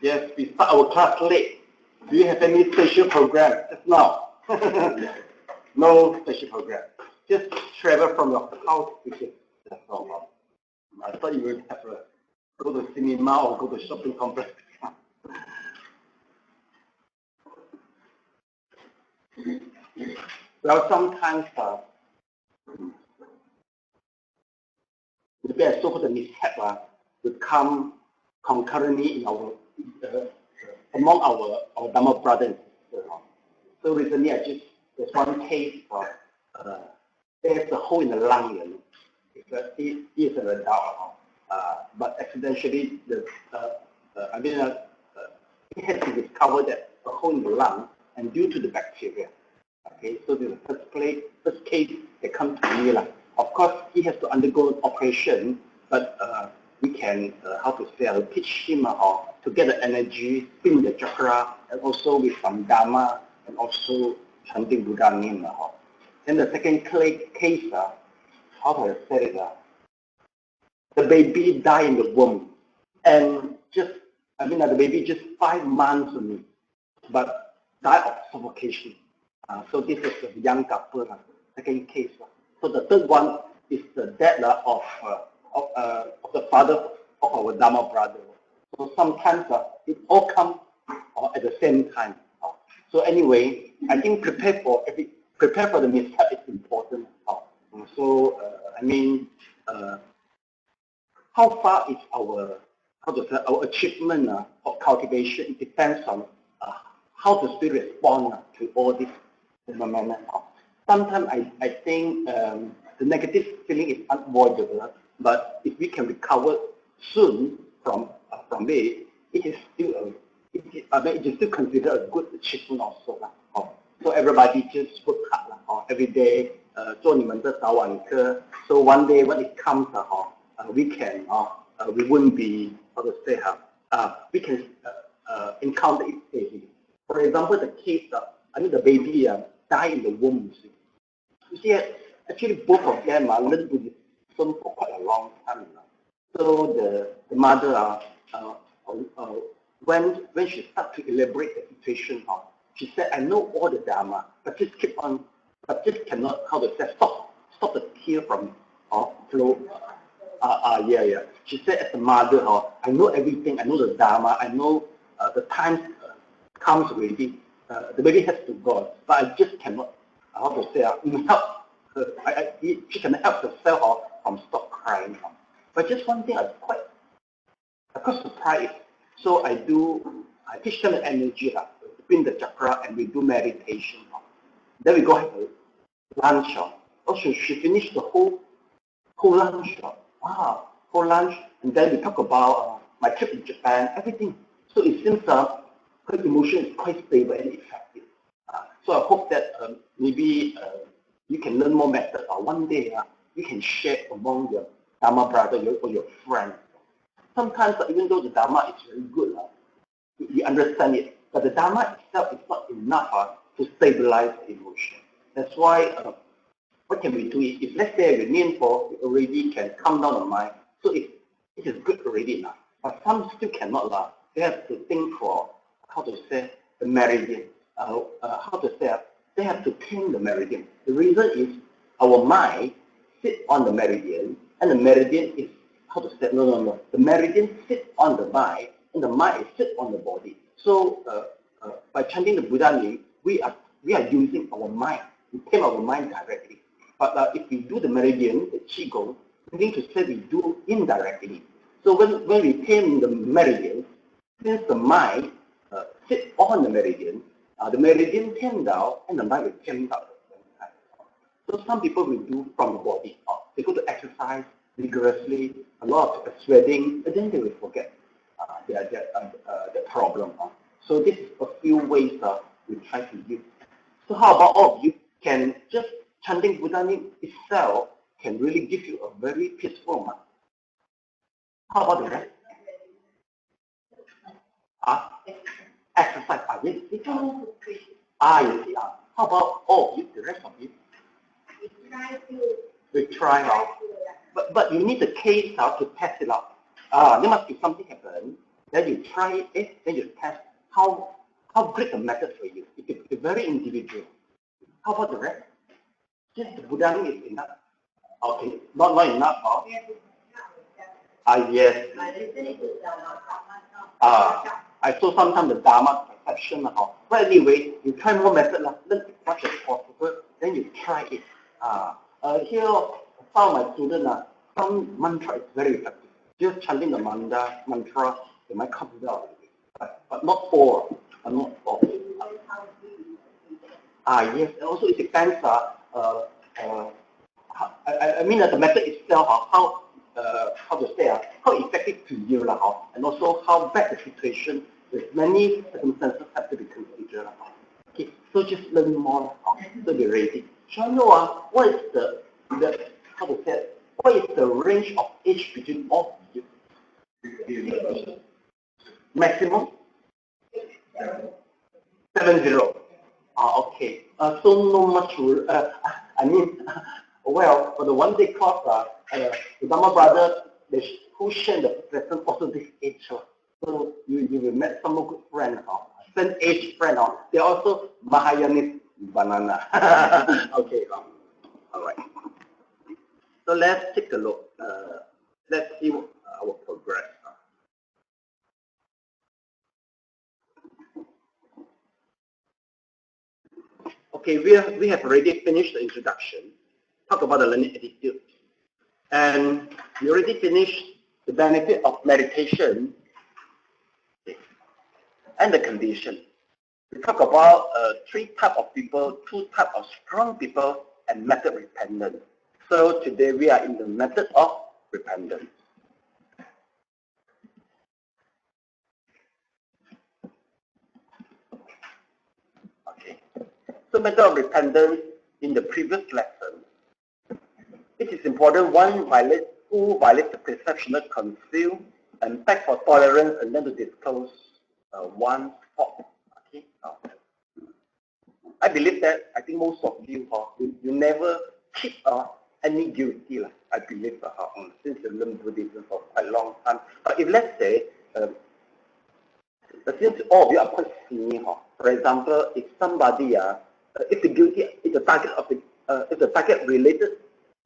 Yes, we start our class late. Do you have any special program just now? No special program. Just travel from your house, which is that's all. I thought you would have to go to cinema or go to shopping complex. Well, sometimes the so-called mishap will come concurrently in our among our Dharma brothers. So recently, there's one case there's a hole in the lung. He is an adult, but accidentally it has to discover that a hole in the lung, and due to the bacteria. Okay, so the first case that comes to me, of course he has to undergo an operation, but we can teach him to get the energy, spin the chakra, and also with some Dharma, and also chanting Buddha name. Then the second case, how do I say it? The baby died in the womb, and the baby just 5 months only, but died of suffocation. So this is a young couple, second case. So the third one is the death of the father of our Dharma brother. So sometimes it all comes at the same time. So anyway, I think prepare for the mishap is important. So how far is our achievement of cultivation? It depends on how the spirit respond to all this phenomena. Sometimes I think the negative feeling is unavoidable, but if we can recover soon from it, it is still considered a good achievement also. So everybody just work hard every day. 做你们的早晚课. So one day when it comes, we wouldn't be we can encounter it easily. For example, the case the baby died in the womb. You see, actually both of them learned Buddhism for quite a long time. So the mother when she started to elaborate the situation, she said, I know all the Dharma, but just cannot stop the tear from flow. She said, as a mother, I know everything, I know the Dharma, I know the time comes already. The baby has to go, but I just cannot, she can help herself from stop crying. But just one thing I'm quite surprised. So I teach them the energy, spin the chakra, and we do meditation. Then we go have a lunch. Also, she finished the whole lunch. Whole lunch, and then we talk about my trip to Japan, everything. So it seems her emotion is quite stable and effective. So I hope that maybe you can learn more methods. One day you can share among your Dharma brother or your friends. Sometimes even though the Dharma is very good, you understand it, but the Dharma itself is not enough to stabilize the emotion. That's why what can we do? If let's say we mean we already can calm down the mind, so it is good already enough. But some still cannot. They have to think for the meridian. They have to tame the meridian. The reason is our mind sits on the meridian, and the meridian is the meridian sits on the mind, and the mind sits on the body. So by chanting the Buddha name, we are using our mind. We tame our mind directly. But if we do the meridian, the Qigong, we need to say we do indirectly. So when we tame the meridian, since the mind sits on the meridian tames down, and the mind will tame down. So some people will do from the body. They go to exercise vigorously, a lot of sweating, and then they will forget the problem. So this is a few ways we try to use. So how about all of you can just chanting Buddha name itself can really give you a very peaceful mind. How about the rest? Exercise. You see. How about all of you, the rest of you? We try. But you need the case to test it out. There must be something happen. then you try it, then you test how great the method for you. It's very individual. How about the rest? Just the Buddha is enough. Okay, not enough. Oh. Yes. I saw sometimes the Dharma perception. But anyway, you try more method, learn as much as possible, then you try it. Here, some of my students, some mantra is very effective. Just chanting the mantra, they might come down. But not all. Not all. Yes, also it depends. I mean, the method itself, how to say, how effective to you, and also how bad the situation with many circumstances have to be considered. Okay, so just learn more, so be ready. So you know what is the how to say, what is the range of age between all of you? Maximum 70. Okay. So no much. I mean, well, for the one-day course, the Dhamma brother, who share the present also this age. So you will met some good friend, same age friend. They also Mahayanist banana. Okay. All right. So let's take a look. Let's see our progress. Okay, we have already finished the introduction. Talk about the learning attitude. And we already finished the benefit of meditation and the condition. We talk about 3 types of people, 2 types of strong people, and method repentance. So today we are in the method of repentance. Okay. So method of repentance in the previous lesson, it is important who violates the perceptional conceal and beg for tolerance and then to disclose one's fault. Okay. I believe that I think most of you you never keep any guilty. I believe since you learn Buddhism for quite a long time. But if let's say since all of you are quite senior, for example, if somebody if the guilty is the target of the if the target related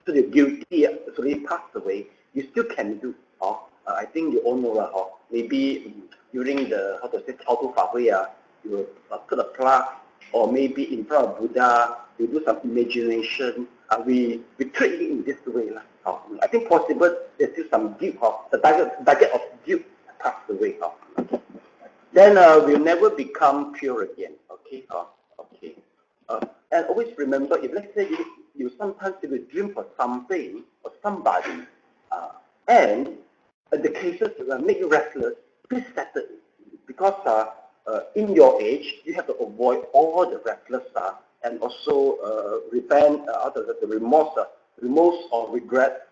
to the guilty actually passed away, you still can do. I think you all know maybe during the Auto Fahui, you put a plaque, or maybe in front of Buddha, you do some imagination. We treat it in this way. I think possible there's still some guilt. The target of guilt passed away. Then we'll never become pure again. Okay. Okay. And always remember, if let's say you sometimes you will dream for something or somebody, and the cases that make you restless, please settle it. Because in your age, you have to avoid all the restless and also repent out of the remorse or regret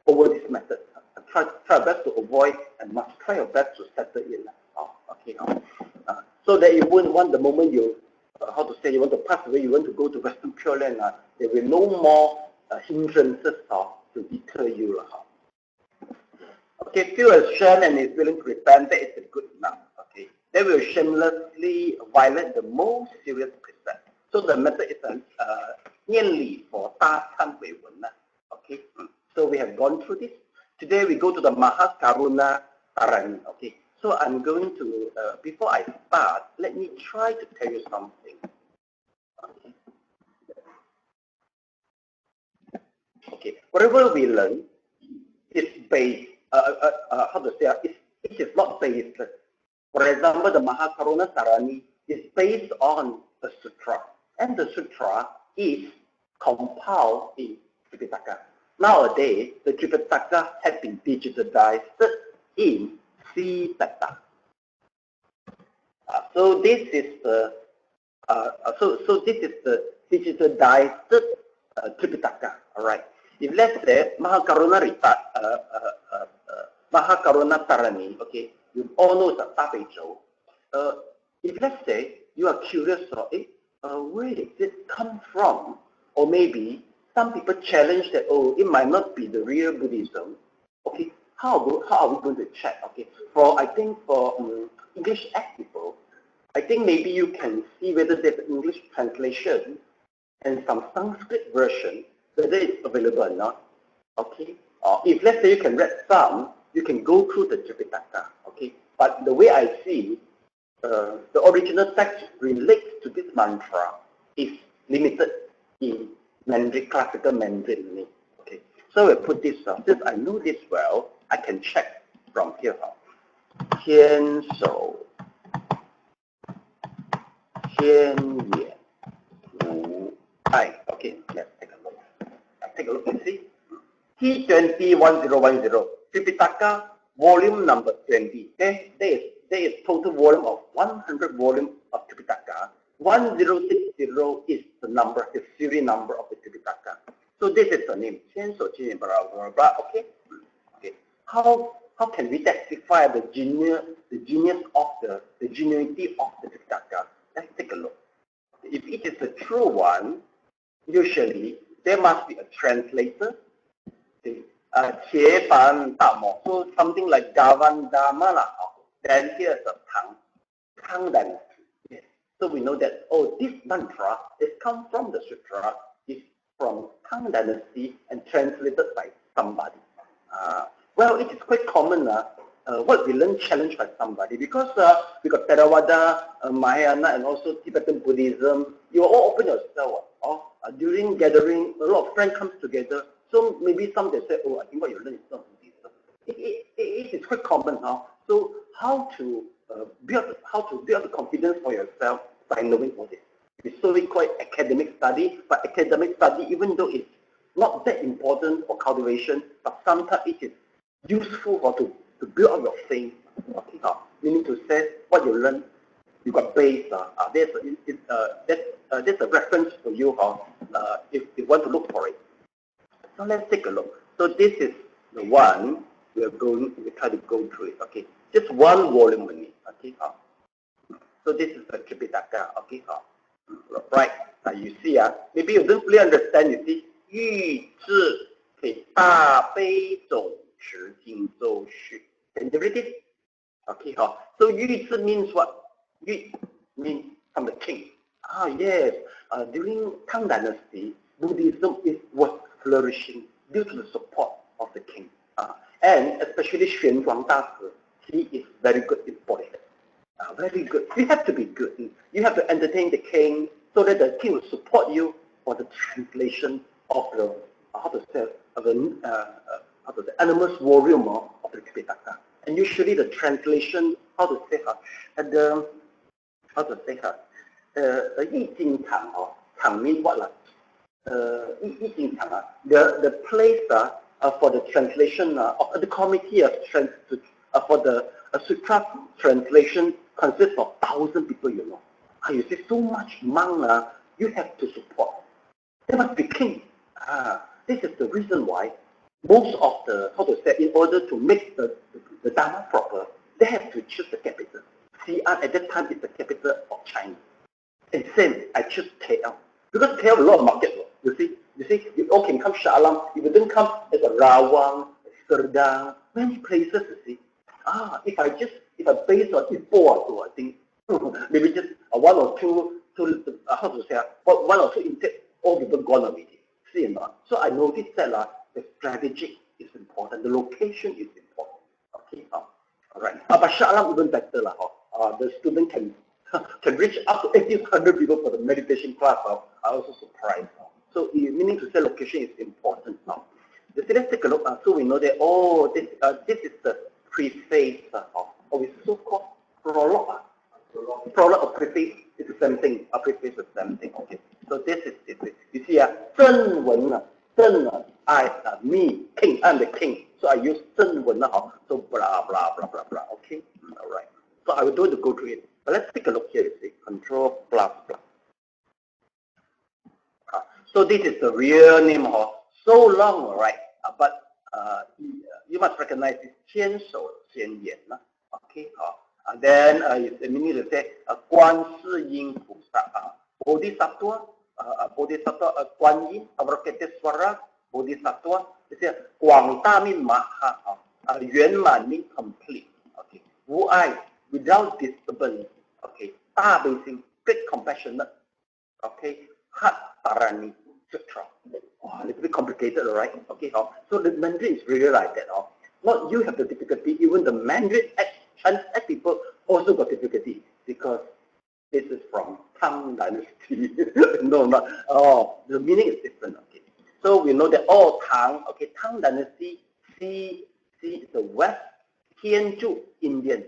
over this method. Try your best to avoid and must try your best to settle it. Okay. So that you won't want the moment you you want to pass away, you want to go to Western Pure Land, there will no more hindrances to deter you. Okay, feel ashamed and is willing to repent, that is good enough. Okay, they will shamelessly violate the most serious precept. So the method is mainly for Ta Chan Wei Wen. Okay, so we have gone through this. Today we go to the Mahakaruna Tarani. Okay, so I'm going to, before I start, let me try to tell you something. Okay, whatever we learn is based, it is not based. For example, the Mahakaruna Tarani is based on the sutra, and the sutra is compiled in Tripitaka. Nowadays, the Tripitaka has been digitized in C-Beta. So this is the this is the digitalized Tripitaka. All right. If let's say Mahakaruna Tarani, okay, you all know the Tabei. If let's say you are curious, where did it come from? Or maybe some people challenge that, it might not be the real Buddhism. Okay, how are we going to check? Okay, I think for English people, I think maybe you can see whether there's an English translation and some Sanskrit version, whether it's available or not. Okay, if let's say you can read some, you can go through the Tripitaka. Okay, but the way I see, the original text relates to this mantra is limited in Mandarin, classical Mandarin. Okay, so I put this since I know this well, I can check from here. 天手天眼无碍. Okay, let's take a look. Take a look and see. T201010, Tripitaka, volume number 20. Okay, there is total volume of 100 volume of Tripitaka. 1060 is the number, the serial number of the Tripitaka. So this is the name. Okay. Okay. How can we testify the genius of the genuinity of the Tripitaka? Let's take a look. If it is a true one, usually there must be a translator. So something like Gavandama. Then here's a Tang dynasty. Yes. So we know that, oh, this mantra is come from the sutra, is from Tang dynasty and translated by somebody. Well, it is quite common what we learn challenged by somebody, because we got Theravada, Mahayana, and also Tibetan Buddhism. You all open yourself. During gathering, a lot of friends comes together. So maybe some they say, oh, I think what you learn is not Buddhism. It is quite common now. So how to build the confidence for yourself by knowing all this? It's solely quite academic study, but academic study, even though it's not that important for cultivation, but sometimes it is useful to build up your faith. Okay, meaning to say what you learn, you got base. There's a reference for you if you want to look for it. So let's take a look. So this is the one we try to go through it. Okay, just one volume only. Okay, so this is the Tripitaka. Okay, right. You see, maybe you don't really understand. You see, 欲智 okay, 大悲总持经咒序. Can you read it? Okay, so 欲智 means what? 欲 means from the king. Yes. During Tang Dynasty, Buddhism was flourishing due to the support of the king. And especially Xuan Zhuang Dashi, he is very good in politics. Very good. You have to be good. You have to entertain the king so that the king will support you for the translation of the animus volume of the Tripitaka. And usually the translation, Yi Jing Tang, Tang means what? The place for the translation of the committee for the sutra translation consists of 1,000 people. You know, you see so much monk you have to support. There must be king. This is the reason why most of the in order to make the Dharma proper, they have to choose the capital. Xi'an at that time is the capital of China. And same, I choose KL because KL has a lot of market. You see, you all can come Shah Alam. If you don't come, there's a Rawang, Serdang, many places. You see, if I base on Ipoh, I think maybe just one or two one or two intake, all people gone already. See or not? So I noticed that the strategy is important, the location is important. Okay, all right. But Shah Alam even better the student can reach up to 1,800 people for the meditation class. I also surprised. So meaning to say location is important now. Let's take a look. So we know that this is the preface it's so-called prologue. Prologue or preface is the same thing. A preface is the same thing. Okay. So this is you see Zhen Wen me king, I'm the king. So I use Zhen Wen so blah blah blah blah blah. Okay. All right. So I will do to go through it. But let's take a look here. You see, Control ++. So this is the real name so long, right? But you must recognize this 千手千眼. Okay. And then it's meaning to say 观世音菩萨 Bodhisattva, Guan Yin, Avalokitesvara, Bodhisattva. It's 广大 means Maha. 圆满 means complete. Okay. 无碍 without disturbance. Okay. 大悲心 great compassionate. Okay. Heart Parani Sutra. Wow, a little bit complicated, right? Okay. So the Mandarin is really like that. Not you have the difficulty, even the Mandarin Chinese people also got difficulty because this is from Tang Dynasty. No, not. The meaning is different. Okay. So we know that all Tang, okay, Tang Dynasty, C is the West, Tianzhu, Indian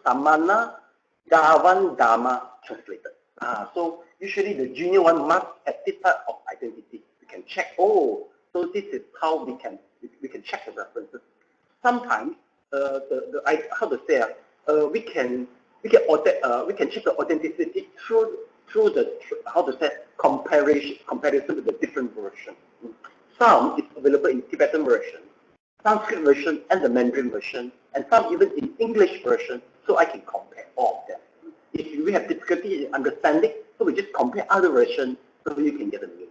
Samana, Davan Dharma translated. So usually the junior one must have this type of identity. We can check. So this is how we can check the references. Sometimes how to say we can check the authenticity through the how to say comparison with the different version. Some is available in Tibetan version, Sanskrit version, and the Mandarin version, and some even in English version. So I can compare all of them. If we have difficulty in understanding, so we just compare other versions so you can get the meaning.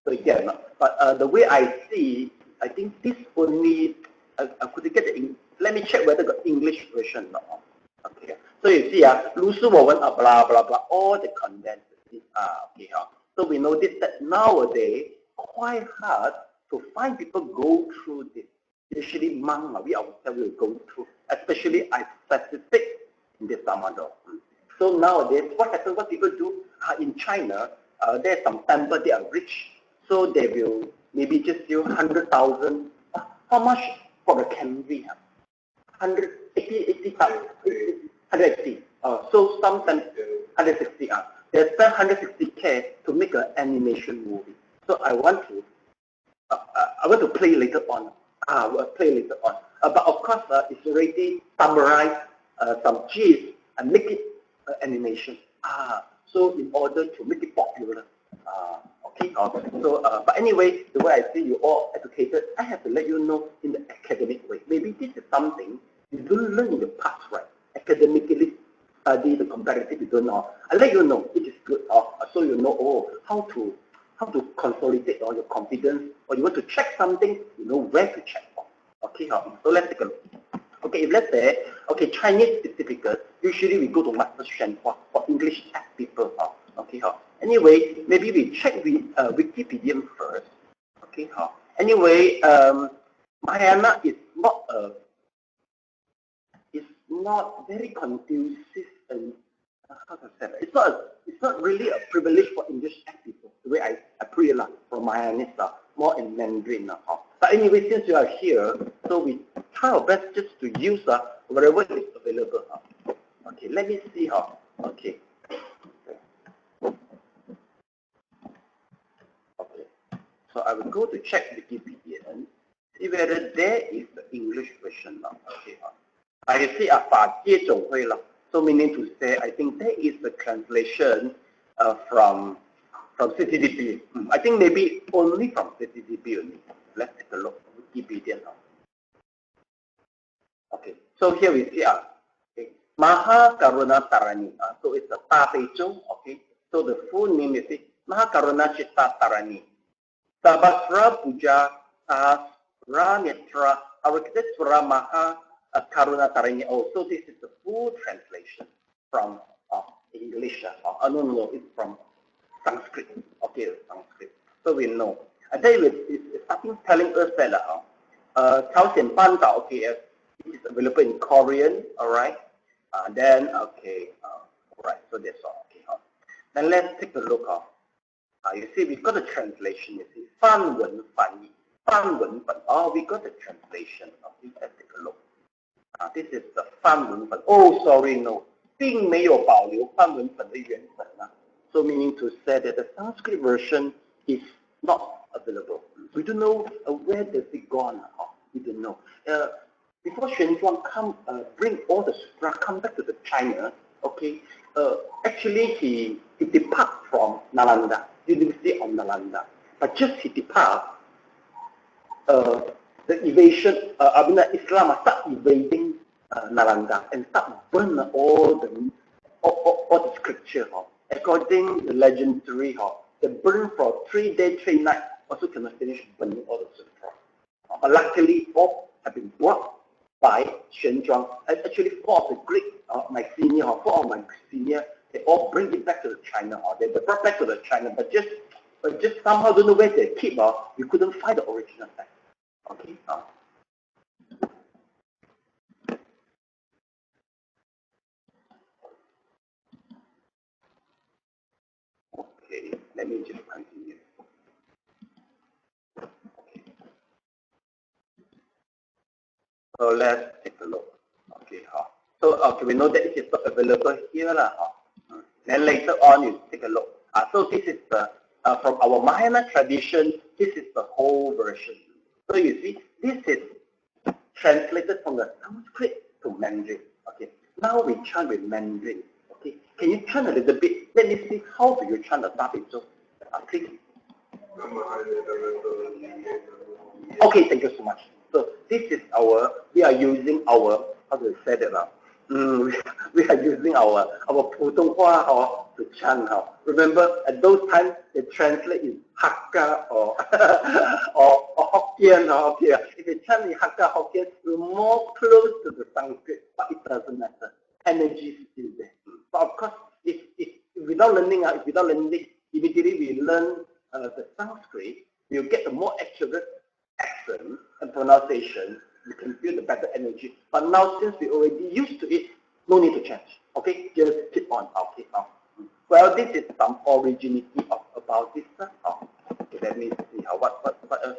So again, but the way I see, I think this only could you get the let me check whether the English version or not. Okay. So you see, 如是我闻 blah blah blah, all the condensed. Okay. So we notice that nowadays quite hard to find people go through this. Usually monk, we ourselves will go through, especially I specific in this Ramadan. So nowadays, what happens? What people do in China? There's some temple they are rich, so they will maybe just use 100,000. How much for the canvas? 180. So sometimes 160. They spend 160K to make an animation movie. So I want to play later on. We'll play later on. But of course, it's already summarized some gist and make it animation. So in order to make it popular. Okay. So, but anyway, the way I see you all educated, I have to let you know in the academic way. Maybe this is something you don't learn in the past, right? Academically study the comparative, you don't know. I let you know it is good. So you know how to consolidate all your confidence, or you want to check something, you know where to check for. Okay. So let's take a look. Okay, if let's say, okay, Chinese is difficult. Usually we go to Master Shen for English people. Okay. Anyway, maybe we check with Wikipedia first. Okay. Anyway, Mahayana is not very conducive and how to say that? It's not really a privilege for English people. The way I pray from Mahayanista, more in Mandarin. But anyway, since you are here, so we try our best just to use whatever is available. Okay, let me see how. Okay. So I will go to check Wikipedia and see whether there is the English version now. Okay. I see 法界总会了. So meaning to say, I think there is a translation from CTDP. I think maybe only from CTDP only. Let's take a look at Wikipedia now. Okay. So here we see okay. Maha Karuna Tarani. So it's a Ta Pei Zhou. Okay. So the full name is Maha Karuna Chitta Tarani. Sabasra Puja Sahasranetra Arakiteswara Maha Karuna Tarani. So this is the full translation from English. No, it's from Sanskrit. Okay, Sanskrit. So we know. I tell you, it's starting telling us that Chaosian Panda, okay, it is available in Korean. All right. Then okay, all right. So that's all. Okay. Then let's take a look. You see, we got the translation. You see, 梵文翻译, 梵文本. We got the translation. Okay, let's take a look. This is the 梵文本. Sorry, no, 并没有保留梵文本的原本. So meaning to say that the Sanskrit version is not available. We don't know where does it gone. We don't know. Before Xuanzhuang bring all the sutra, come back to the China. Okay, actually he depart from Nalanda, University of Nalanda. But just he depart, the evasion, Islam start invading Nalanda and start burn all the scripture. According to the legendary, they burn for 3 days, 3 nights. Also cannot finish burning all the sutra. But luckily, have been brought by Xuan Zhuang. Actually, four of my senior, they all bring it back to China. They brought back to China, but just somehow don't know where they keep. We couldn't find the original text. Okay. Okay, let me just continue. Okay. So let's take a look. Okay, so we know that it is not available here. Then later on, you take a look. So this is from our Mahayana tradition, this is the whole version. So you see, this is translated from the Sanskrit to Mandarin. Okay, now we chant with Mandarin. Okay, can you chant a little bit? Let me see how do you chant the Dabizo. Please. Okay, thank you so much. So this is we are using our, how do you say that now? We are using our Putonghua to chant. Remember, at those times, they translate in Hakka or Hokkien. Okay. If you chant in Hakka, Hokkien, we're more close to the Sanskrit, but it doesn't matter. Energy is still there. But of course, if without learning, immediately we learn the Sanskrit, we'll get a more accurate accent and pronunciation. You can feel the better energy. But now, since we already used to it, no need to change. Okay, just keep on. Okay. Well, this is some originality about this. Okay, let me see what else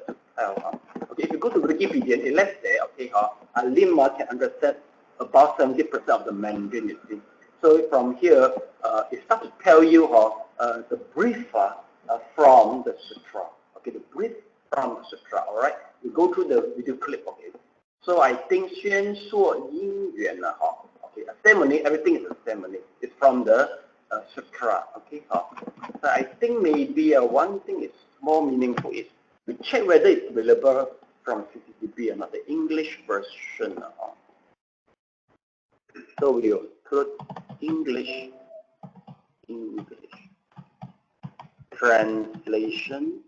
to tell. Okay, if you go to Wikipedia, let's say, okay, Lima can understand about 70% of the Mandarin. You see. So from here, it starts to tell you the brief from the sutra. Okay, the brief from the sutra. All right, we go through the video clip. Okay. So I think Xuan Shuo Yin Yuan, okay, a ceremony, everything is a ceremony. It's from the sutra, okay. So I think maybe one thing is more meaningful is we check whether it's available from CCTV or not, the English version. So we'll put English translation,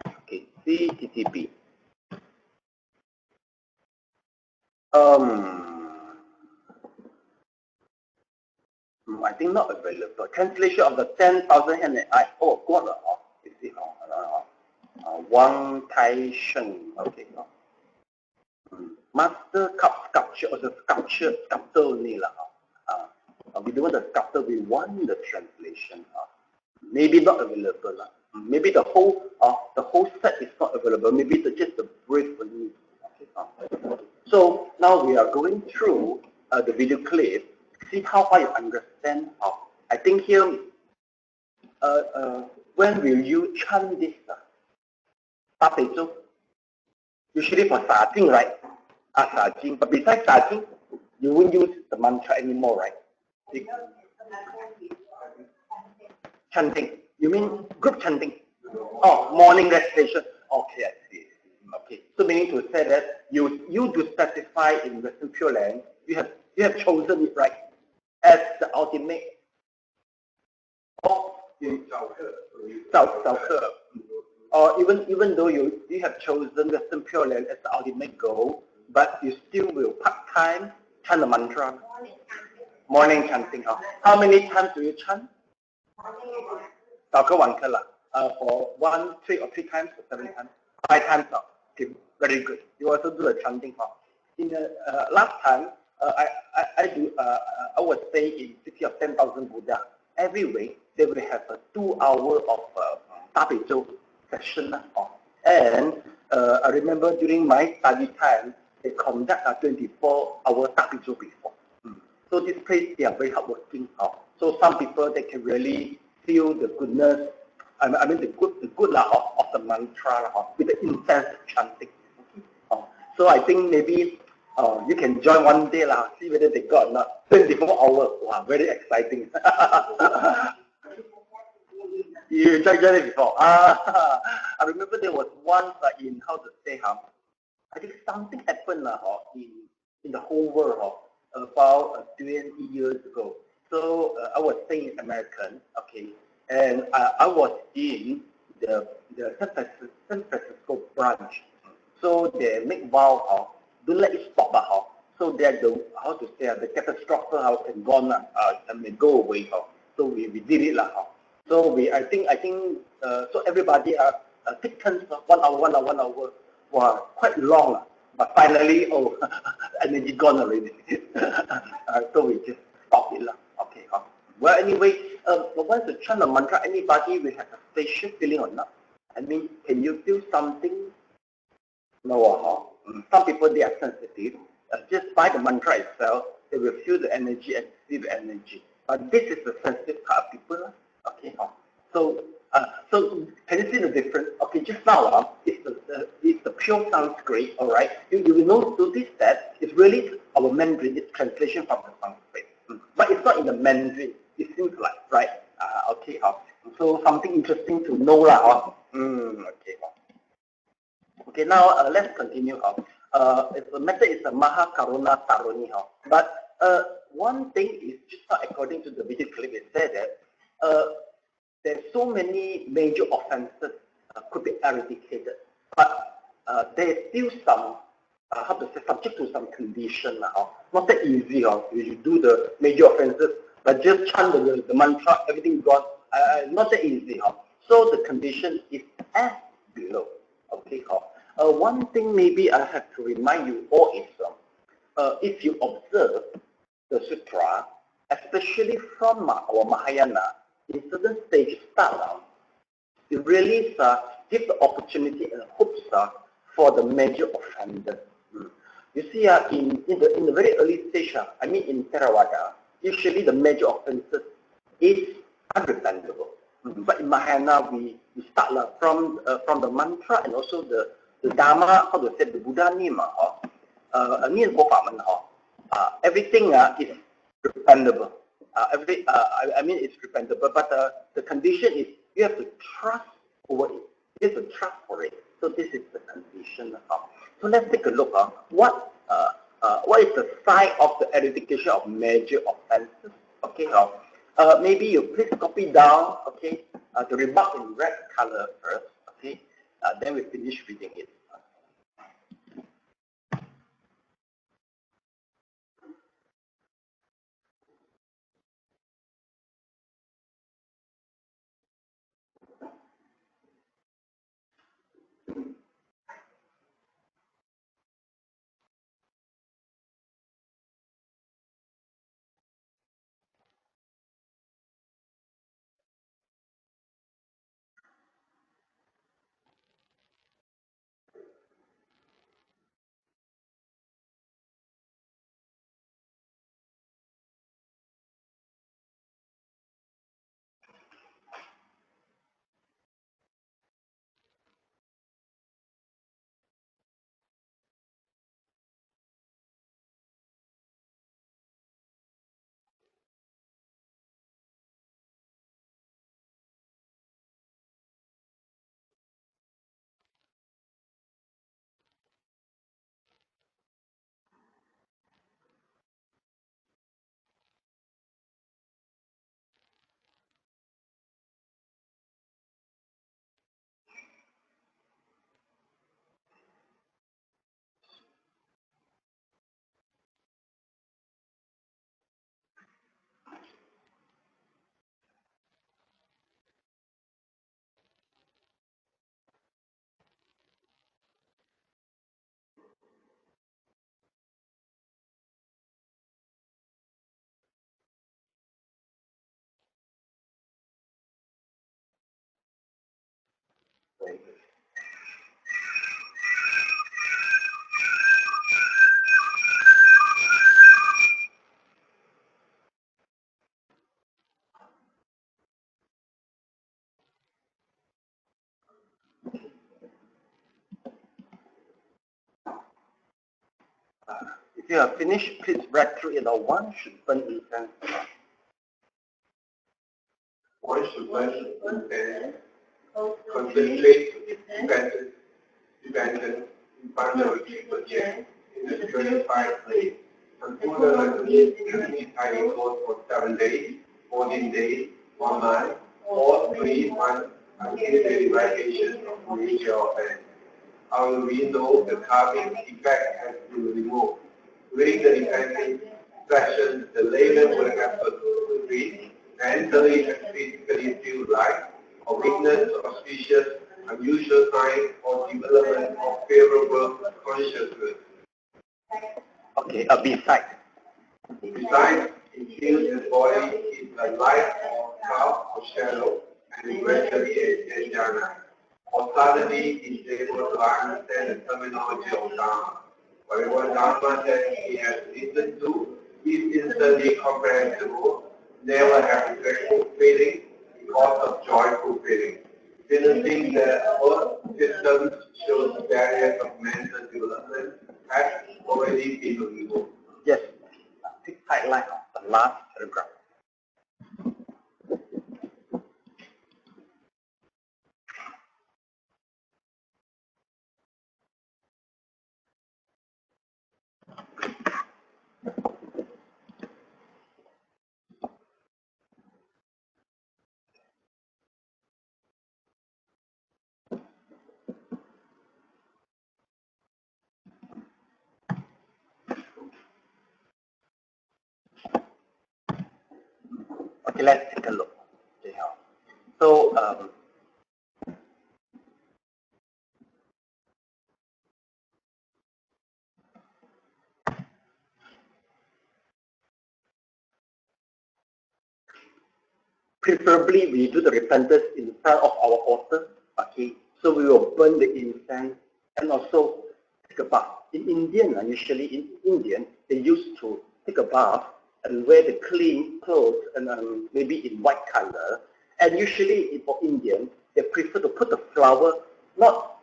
okay, CCTV. I think not available. Translation of the 10,000 hand and eye. Oh, got it. You see, Wang Tai Sheng. Okay. Master sculpture or the sculptor only. We don't want the sculptor, we want the translation. Maybe not available. Maybe the whole set is not available. Maybe just the brief only. Okay. So now we are going through the video clip. See how far you understand. I think here, when will you chant this? Usually for Sajing, right? Sajing. But besides Sajing, you won't use the mantra anymore, right? Chanting. You mean group chanting? Oh, morning recitation. Okay, I see. Okay. So meaning to say that you do specify in Western Pure Land, you have chosen it, right, as the ultimate. Or even though you have chosen Western Pure Land as the ultimate goal, but you still will part-time chant the mantra. Morning chanting. How many times do you chant? For 1, 2, or 3 times, or 7 times, 5 times. Okay, very good. You also do the chanting. In the last time, I was staying in city of 10,000 Buddha. Every week they will have a 2 hour of Dabizo session. And I remember during my study time, they conduct a 24-hour Dabizo before. So this place, they are very hardworking. So some people, they can really feel the goodness, I mean the good of the mantra with the intense chanting. So I think maybe you can join one day, see whether they got or not. 24 hours, wow, very exciting. You joined it before. I remember there was once in, how to say, I think something happened in the whole world about 20 years ago. So I was staying in American, okay, and I was in the San Francisco branch. So they make vow, don't let it stop, so that the, how to say, the catastrophe can gone, and may go away, so we did it, so I think, so everybody take turns, 1 hour, for quite long, but finally, energy gone already, so we just stop it, okay, well, anyway, once you chant the mantra, anybody will have a special feeling or not? I mean, can you feel something? No, some people, they are sensitive. Just by the mantra itself, they will feel the energy and see the energy. But this is the sensitive part of people. Okay, so can you see the difference? Okay, just now, it's the pure Sanskrit, all right? You will notice that it's really our Mandarin, it's translation from the Sanskrit. But it's not in the Mandarin, it seems like, right? Okay, so something interesting to know, okay. Okay, now let's continue. The method is a Maha Karuna Taruni. But one thing is, just not according to the video clip, it said that there's so many major offenses could be eradicated, but there's still some, how to say, subject to some condition. Not that easy. You do the major offenses, but just chant the mantra, everything gone. Not that easy. So the condition is as below. Okay, one thing maybe I have to remind you all is, if you observe the sutra, especially from our Mahayana, in certain stages start, it really gives the opportunity and hopes for the major offender. You see, in the very early stage, I mean in Theravada, usually the major offenses is unrepentable. But in Mahayana, we start from the mantra and also the Dharma, how to say, the Buddha name, everything is repentable. I mean, it's repentable, but the condition is you have to trust over it. You have to trust for it. So this is the condition. So let's take a look. What is the sign of the eradication of major offenses? Okay. Maybe you please copy down. Okay. The remark in red color first. Okay. Then we finish reading it. Very good. If you have finished, please read through it. One should burn incense. One should burn incense. Concentrate, dependent, in front of a people chair, in a purified place. Consider the time goes for 7 days, 14 days, 1 month, or 3 months until the eradication of major offense. how do we know the karmic effect has been removed? During the defensive session, the layman will have to read, mentally and physically feel like, or witness auspicious, unusual signs or development of favorable consciousness. Okay, besides, it feels his body is a light or cloud or shadow, and gradually a jhana. Or suddenly he is able to understand the terminology of Dharma. Whatever Dharma that he has listened to is instantly comprehensible, never have regretful feeling because of joyful feeling. Witnessing the earth systems shows barriers of mental development has already been removed. Yes, sixth highlight of the last paragraph. Okay, let's take a look. Okay, so preferably we do the repentance in front of our altar. Okay, so we will burn the incense and also take a bath. In Indian, usually in Indian, they used to take a bath and wear the clean clothes and maybe in white color. And usually for Indians, they prefer to put the flower, not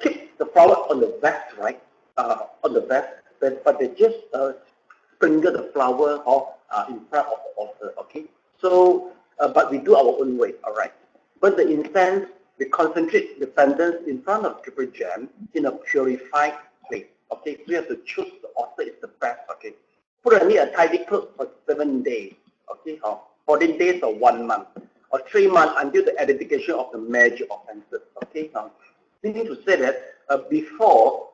keep the flower on the vest, right? On the vest, but they just sprinkle the flower in front of the altar. Okay. So, but we do our own way, all right. But the incense, we concentrate repentance in front of Triple Gem in a purified place. Okay, so you have to choose the altar is the best. Okay, put only a tidy cloth for 7 days. Okay, or 14 days or 1 month or 3 months until the eradication of the major offenses. Okay, meaning to say that before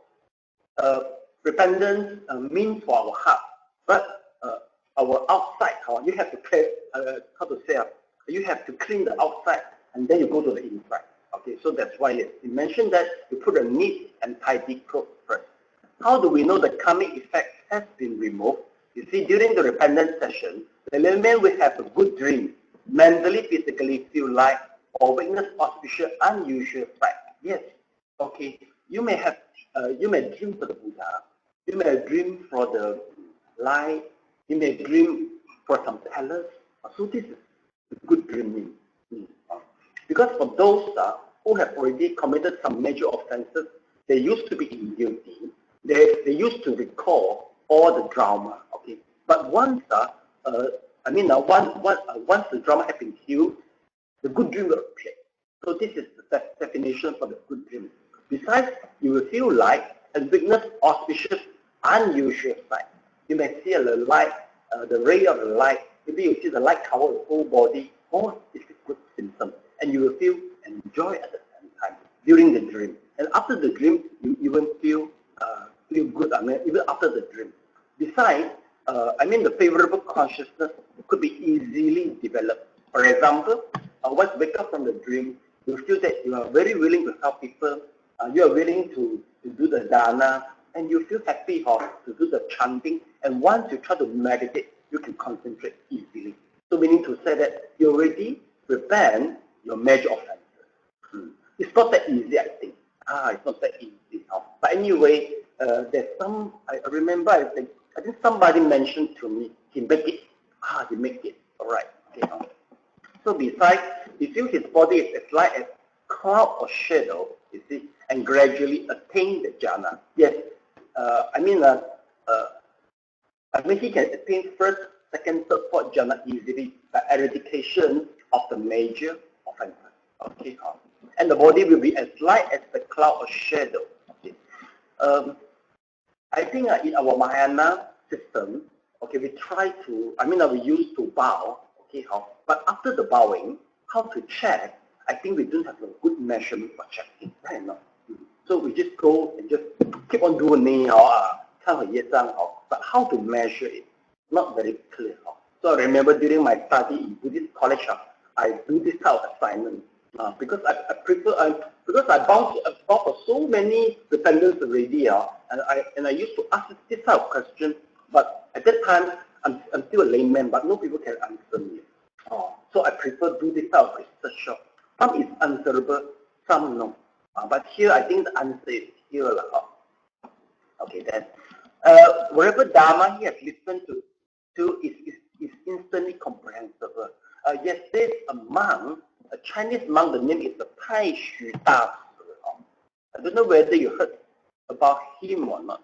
repentance means for our heart, but our outside, you have to pray, you have to clean the outside and then you go to the inside. Okay, so that's why it mentioned that you put a neat and tidy cloth first. How do we know the karmic effect has been removed? You see, during the repentance session, the layman will have a good dream, mentally, physically feel like, or witness auspicious, unusual sight. Yes, okay, you may dream for the Buddha, you may dream for the light, you may dream for some palace. So this is good dreaming. Because for those who have already committed some major offenses, they used to be in guilty. They used to recall all the drama. Okay, but once once the drama has been healed, the good dream will appear. So this is the definition for the good dream. Besides, you will feel light and witness auspicious, unusual sight. You may see the light, the ray of the light. Maybe you see the light cover the whole body. Oh, this is good symptom. And you will feel and enjoy at the same time during the dream. And after the dream, you even feel good. Even after the dream. Besides, the favorable consciousness could be easily developed. For example, once you wake up from the dream, you feel that you are very willing to help people. You are willing to do the dana, and you feel happy to do the chanting. And once you try to meditate, you can concentrate easily. So meaning to say that you already repent your major offenses. It's not that easy, I think. It's not that easy. But anyway, there's some, I remember, I think somebody mentioned to me, he make it. He make it. All right. Okay. So besides, he feels his body is as light as cloud or shadow, you see, and gradually attain the jhana. Yes. He can attain first, second, third, fourth jhana easily by eradication of the major offenses. Okay. And the body will be as light as the cloud or shadow. Okay. I think in our Mahayana system, okay, we try to, we used to bow, okay, but after the bowing, how to check? I think we don't have a good measurement for checking, right? No. So we just go and just keep on doing but how to measure it? Not very clear. So I remember during my study in Buddhist college, I do this type of assignment because I prefer because I bound for so many dependents already, and I used to ask this type of question, but at that time I'm still a layman, but no people can answer me. So I prefer do this type of research. Some is answerable, some no. But here I think the answer is here. Okay, then whatever Dharma he has listened to is instantly comprehensible. Yesterday, a monk, a Chinese monk, the name is the Tai Xu Da. I don't know whether you heard about him or not.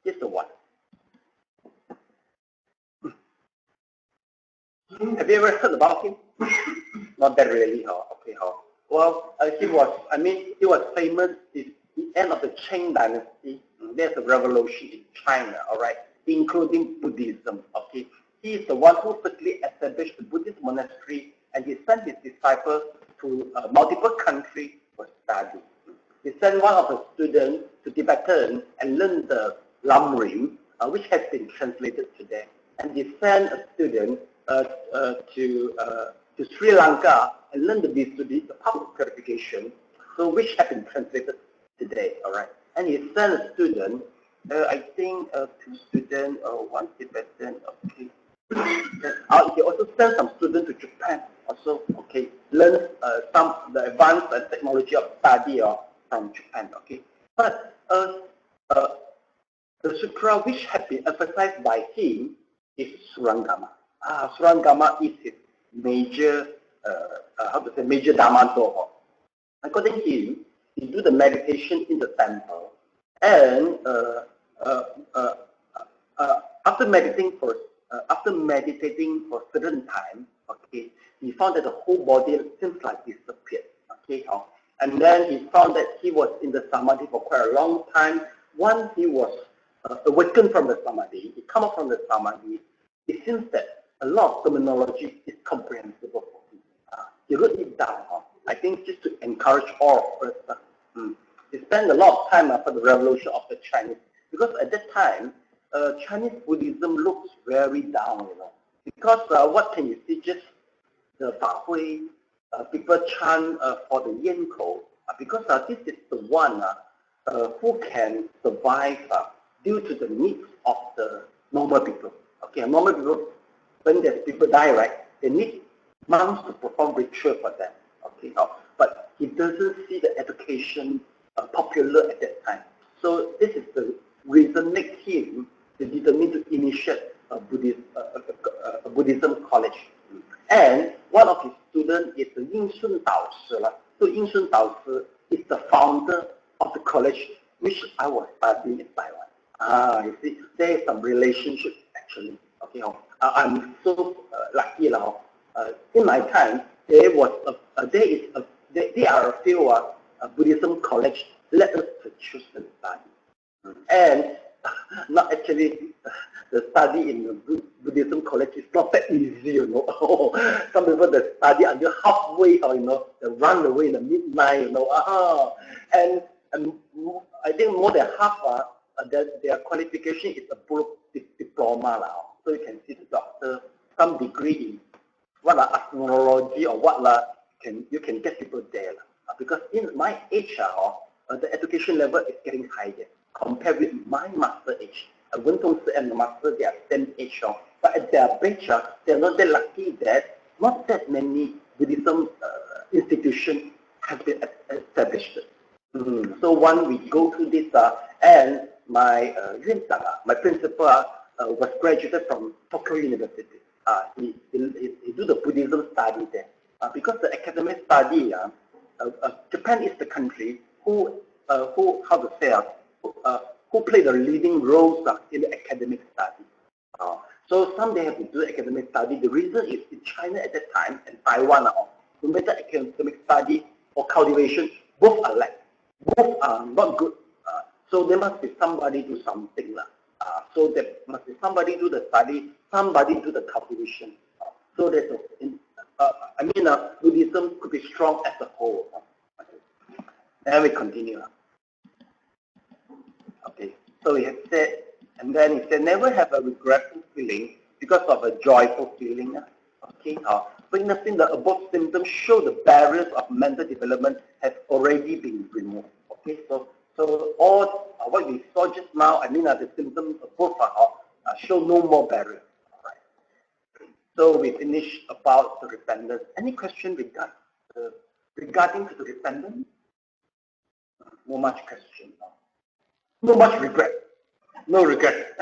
Here's the one. Have you ever heard about him? Not that really. Okay. Well, he was famous at the end of the Qing dynasty. There's a revolution in China, all right, including Buddhism. Okay, he is the one who firstly established the Buddhist monastery, and he sent his disciples to multiple countries for study. He sent one of the students to Tibetan and learned the Lamrim, which has been translated today, and he sent a student to Sri Lanka and learn the public purification, so which have been translated today, all right. And he sent a student, I think 2 students, 1 Tibetan, okay. He also sent some students to Japan, also, okay, learn the advanced technology of study from Japan, okay. But the sutra which has been emphasized by him is Surangama. Surangama is his major, major Dharma door. According to him, he do the meditation in the temple, and after meditating for certain time, okay, he found that the whole body seems like disappeared, okay, and then he found that he was in the samadhi for quite a long time. Once he was awakened from the samadhi, he come up from the samadhi, it seems that a lot of terminology is comprehensible for him. He wrote it down, I think just to encourage all of us. He spent a lot of time after the revolution of the Chinese, because at that time, Chinese Buddhism looks very down, because what can you see, just the Fahui, people chant for the Yankou, because this is the one who can survive due to the needs of the normal people. Okay, normal people, when there's people die, right, they need monks to perform ritual for them. Okay, but he doesn't see the education popular at that time. So this is the reason makes him determined to initiate a Buddhism college. And one of his students is the Yingshun Daoshi. So Yingshun Daoshi is the founder of the college which I was studying in Taiwan. You see, there is some relationship actually. Okay, I'm so lucky now. In my time, there are a few Buddhism college let us to choose and study. And not actually the study in the Buddhism college is not that easy, Some people they study until halfway, or they run away in the midnight, And I think more than half their qualification is a diploma now. So you can see the doctor, some degree in astrology or you can get people there. Because in my age, the education level is getting higher compared with my master age. Wen Tongsi and the master, they are same age. But at their age, they're not that lucky that not that many Buddhism institutions have been established. So when we go through this, and my principal was graduated from Tokyo University. He do the Buddhism study there. Because the academic study, Japan is the country who play the leading roles in the academic study. So some they have to do academic study. The reason is in China at that time and Taiwan, no matter academic study or cultivation, both are lack. Both are not good. So there must be somebody do something. So there must be somebody do the study, somebody do the calculation. So there's Buddhism could be strong as a whole. Then we continue. Okay, so he had said, and then he said, never have a regretful feeling because of a joyful feeling. Okay, witnessing the above symptoms show the barriers of mental development have already been removed. Okay, so all what we saw just now, the symptoms above show no more barriers. Right. So we finished about the repentance. Any question regarding to the repentance? No much question. No much regret. No regret.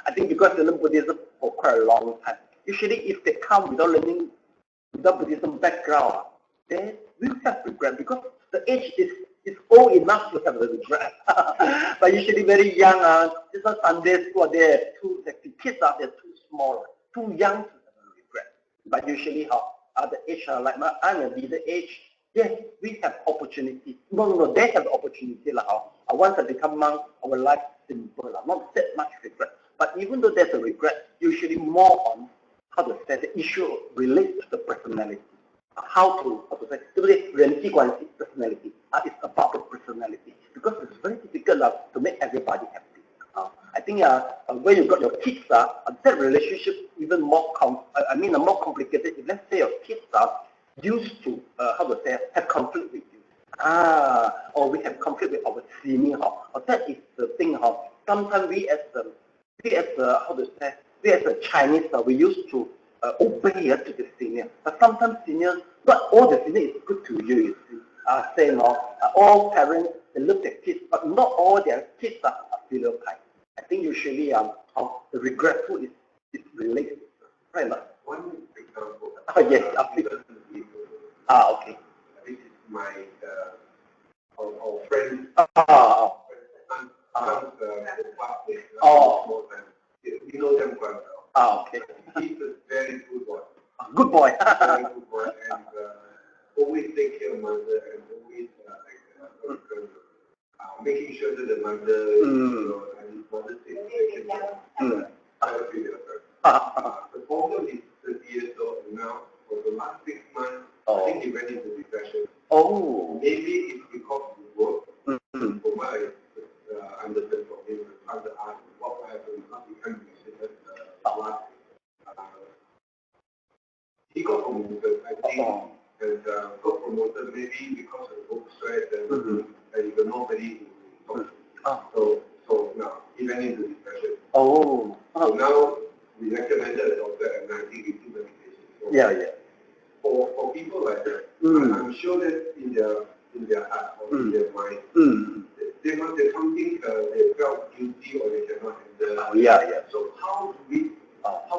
I think because they learn Buddhism for quite a long time. Usually if they come without Buddhism background, they will have regret because the age is old enough to have a regret. But usually very young, this is Sunday school, the kids they're too small, too young to have a regret. But usually the age like I'm a middle age, yes, we have opportunity. No, they have opportunity. Once I become monk, our life is simple, not that much regret. But even though there's a regret, usually more on how to say the issue relates to the personality. How to say, personality. It's about the personality. Because it's very difficult to make everybody happy. I think when you got your kids, that relationship even more more complicated. If let's say your kids are used to have conflict with you, or we have conflict with our senior, that is the thing. Sometimes we as a Chinese, we used to obey to the senior. But sometimes seniors, not all the senior is good to you. You see, all parents they love their kids, but not all their kids are filial type. I think usually the regretful is related, right? One example. Yes, okay. This is my our friend. You know them quite well. Okay. He's a very good boy. Good boy. Very good boy, and always take care of mother, and always making sure that the mother, and mother takes the problem is 30 years old now. For the last 6 months, I think he went into depression. Oh. Maybe it's because of the work. From what I understand from him, trying to ask what happened, not become considered last. He got promoted, I think, and got promoted maybe because of work stress and even nobody to talk to. So now he went into depression. So now we recommended a doctor, and I think he took medication. So for people like that, I'm sure that in their heart or in their mind, they must have something they felt guilty or they cannot handle. So how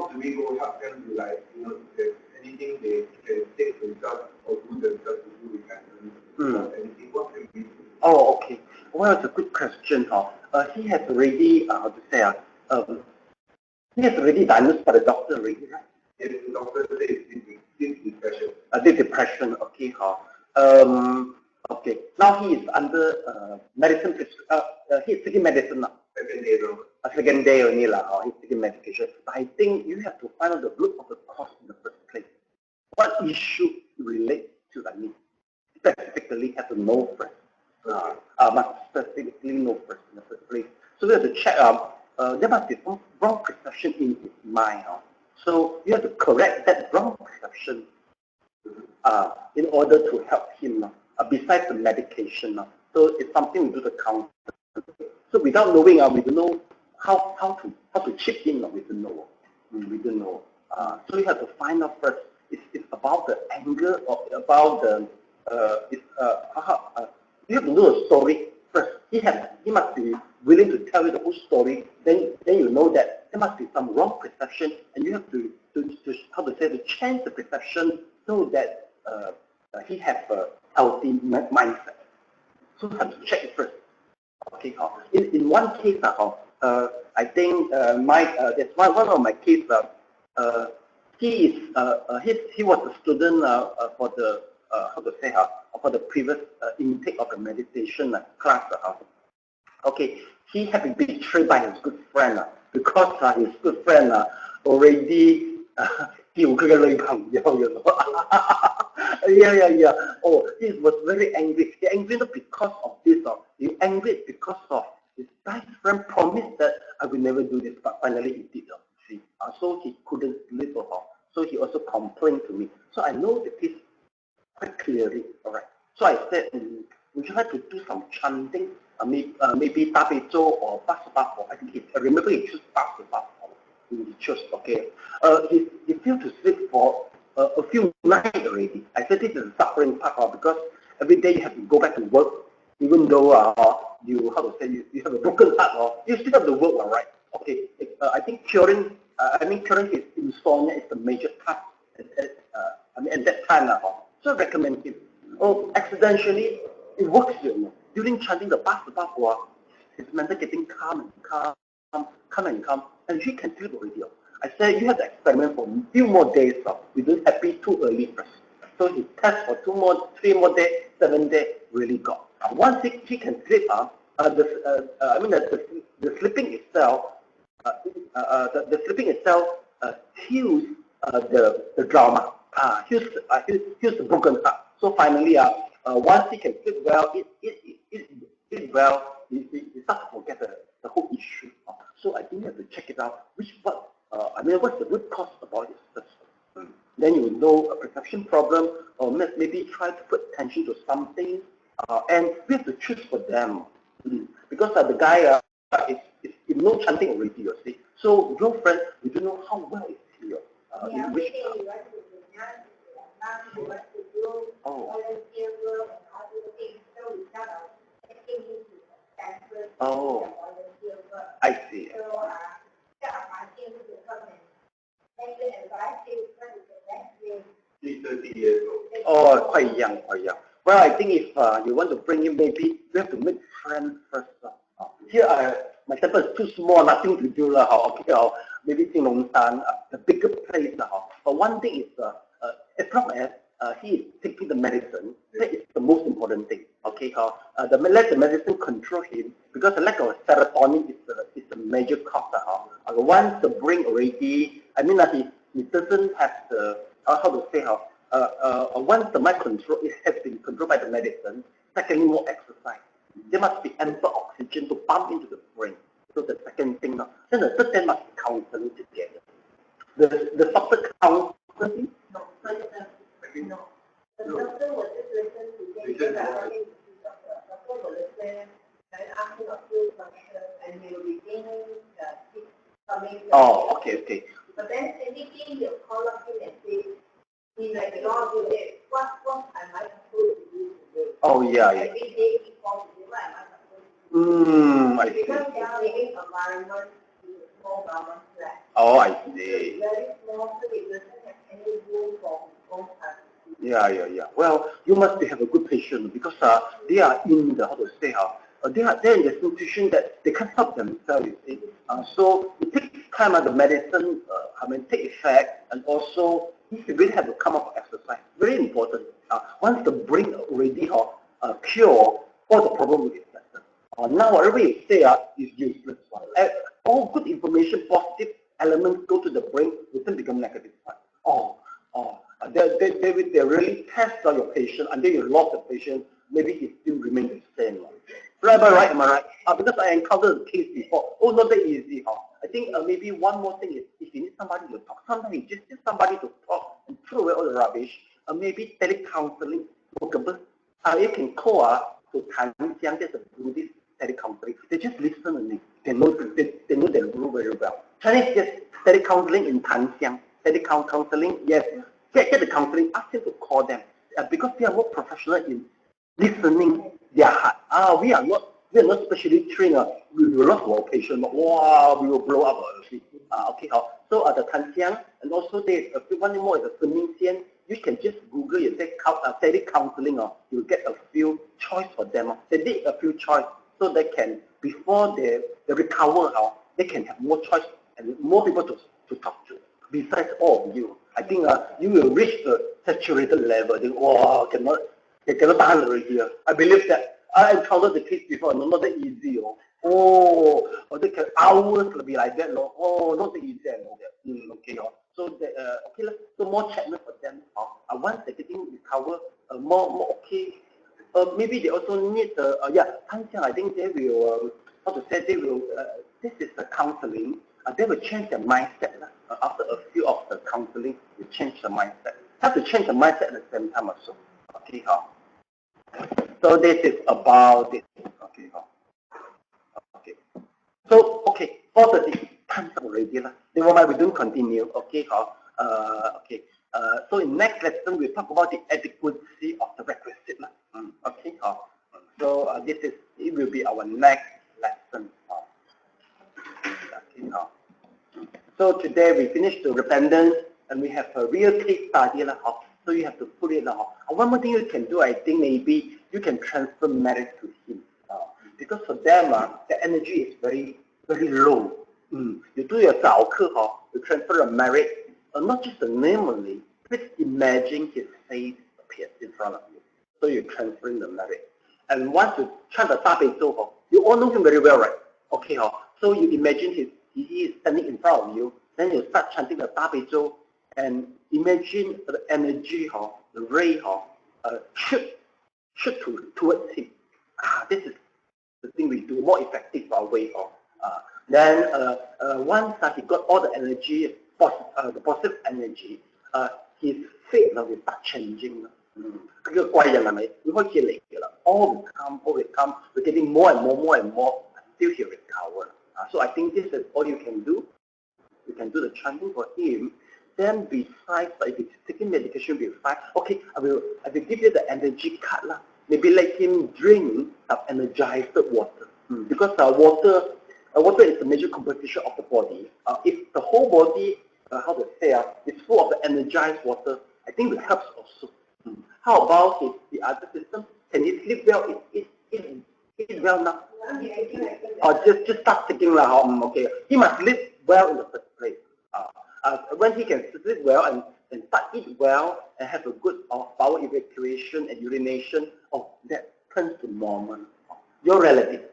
do we go help them to if there's anything they can take themselves or do themselves to do repentance? Anything, what can we do? Oh, okay. Well, it's a good question. He has already, he has already diagnosed by the doctor already, right? Yes, the doctor says it's depression. Depression, okay. Okay. Now he is under medicine. He's taking medicine now. Second day only he's taking medication. But I think you have to find out the root of the cause in the first place. What issue relates to specifically have to know first. Must specifically know first in the first place. So we have to check. There must be some wrong perception in his mind. So you have to correct that wrong perception in order to help him. Besides the medication, so it's something we do the counseling. So without knowing, we don't know how to chip in. We don't know. We don't know. So you have to find out first. It's about the anger or about the. You have to know the story first. He must be willing to tell you the whole story. Then you know that there must be some wrong perception, and you have to change the perception so that he has a healthy mindset. So you have to check it first. Okay. In one case, I think that's one of my cases. He was a student for the how to say, for the previous intake of the meditation class. Okay, he had been betrayed by his good friend because his good friend already 有这个女朋友 you know. Yeah. Oh, he was very angry. He angry not because of this. He angry because of his best friend promised that I will never do this, but finally he did. See, so he couldn't live with her. So he also complained to me. So I know the case quite clearly. All right. So I said, would you like to do some chanting? Maybe 大悲咒 or 88. I think I remember he chose 88. He chose, okay. He failed to sleep for a few nights already. I said this is the suffering part because every day you have to go back to work, even though you have a broken heart, you still have to work, right? Okay. I think curing his insomnia is the major task at that time. So I recommend him. Oh, accidentally, it works, you know. During chanting the Bhakti, his mental getting calm, and he can sleep already. I said, you have to experiment for a few more days. We don't happy too early first. So he tests for 3 more days, 7 days, really got. Once he can sleep, the sleeping itself, the sleeping itself heals the drama, heals the broken heart. So finally, once he can sleep well, eat well, he starts to forget the whole issue. So I think you have to check it out. What's the root cause about it? Then you will know a perception problem, or maybe try to put attention to something, and we have to choose for them. Because the guy is no chanting already, you see. So your friend, we don't know how well is he. I see. Oh, quite young. Well, I think if you want to bring him, maybe you have to make friends first. Here, my temple is too small, nothing to do. Okay, maybe Jinglongsan, the bigger place. But one thing is, as long as he is taking the medicine, that is the most important thing. Okay, let the medicine control him, because the lack of serotonin is a major cause. Once the brain already, he doesn't have the once the mind control has been controlled by the medicine. Secondly, more exercise. There must be ample oxygen to pump into the brain. So the second thing, then the third thing must be counseling together. The doctor counseling. No. The doctor was just listen to them. The doctor will listen and ask him a few questions, and he will begin coming. Oh, okay. But then anything he'll call up him and say, he's like, what am I supposed to do today? Oh, yeah. Every day he calls me, what am I supposed to do? I see. Because they are living environment in a small government flat. Oh, I see. It's very small, so it doesn't have any room for own time. Yeah. Well, you must have a good patient because they are in the, they're in the situation that they can't help themselves, you see. So it takes time the medicine, take effect, and also you really have to come up with exercise. Very important. Once the brain already cure, all the problem will be settled. Now whatever you say is useless. All good information, positive elements go to the brain, it doesn't become negative. They really test on your patient until you lost the patient. Maybe he still remains the same. Am I right? Because I encountered the case before. Not that easy. I think maybe one more thing is if you need somebody to talk, sometimes you just need somebody to talk and throw away all the rubbish. Maybe telecounseling workable. You can call to Tanjiang, there's a Buddhist telecounseling. They just listen and they know the rule very well. Chinese just telecounseling in Tanjiang. Telecounseling, yes. Get the counseling, ask them to call them because they are more professional in listening their heart. We are not specially trained. We will not our patient. Wow, we will blow up. Okay. So the Tanjiang, and also one more is the Semixian. You can just Google and say telecounseling. You will get a few choice for them. They need a few choice so they can, before they recover, they can have more choice and more people to talk to besides all of you. I think you will reach the saturated level. Then, wow, cannot tahan already. I believe that. I encountered the case before. No, not that easy. They can hours to be like that. Not that easy. Okay. So so more treatment for them. Once they getting recover, more okay. Maybe they also need I think they will they will. This is the counseling. They will change their mindset. After a few of the counseling, you change the mindset. Have to change the mindset at the same time also. Okay. So this is about it. Okay. Okay. So okay, 4:30 time's up already. Never mind, we don't continue. Okay. Okay. So in next lesson we talk about the adequacy of the requisite. Okay. So it will be our next lesson. Okay. So today we finished the repentance and we have a real case study. So you have to put it now. One more thing you can do, I think maybe you can transfer merit to him. Because for them, the energy is very, very low. You do your 早课, you transfer a merit, not just the name only. Please imagine his face appears in front of you. So you're transferring the merit. And once you chant the 大悲咒, you all know him very well, right? Okay, so you imagine he is standing in front of you. Then you start chanting the 大悲咒. And imagine the energy, the ray, shoot towards him. This is the thing we do, more effective way. Then once he got all the energy, the positive energy, his fate will start changing. All will come, we're getting more and more until he recovers. So I think this is all you can do. You can do the chanting for him. Then besides, if he's taking medication besides, okay, I will give you the energy card. Maybe let him drink energized water. Because water is a major composition of the body. If the whole body, is full of the energized water, I think it helps also. How about the other system? Can he sleep well? Eat well now? Or just start taking okay. He must live well in the first place. When he can sleep well and start eat well and have a good bowel evacuation and urination, that turns to normal. Your relative.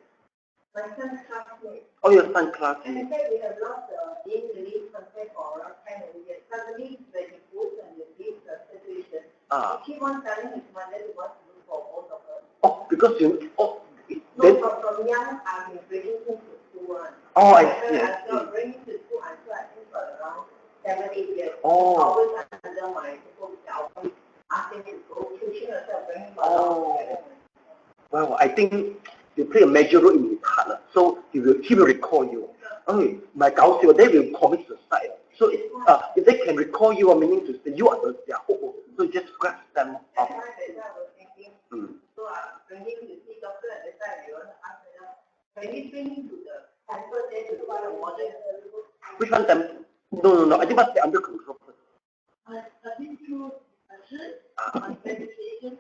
My son's classmate. Oh, your son's classmate. And I said we have lost the in-release concept for around 10 years. Suddenly, when he goes and leaves the situation, he keeps on telling his mother he wants to look for both of us. Because from young, I've been bringing him to school. I see. I started bringing him to school until I think for around 7-8 years. Always under my supervision, asking him to go tuition or bring him along. Well, I think you play a major role in his heart. So he will recall you. My girls, they will commit suicide. So if they can recall you, meaning to say you are their hope. So just grasp them. That's why I was thinking. So I bring him to see doctor at the time. They want to ask me, can we bring him to the temple there to find a water? Which one temple? No. I think must be under control first. I've been through a church on meditation.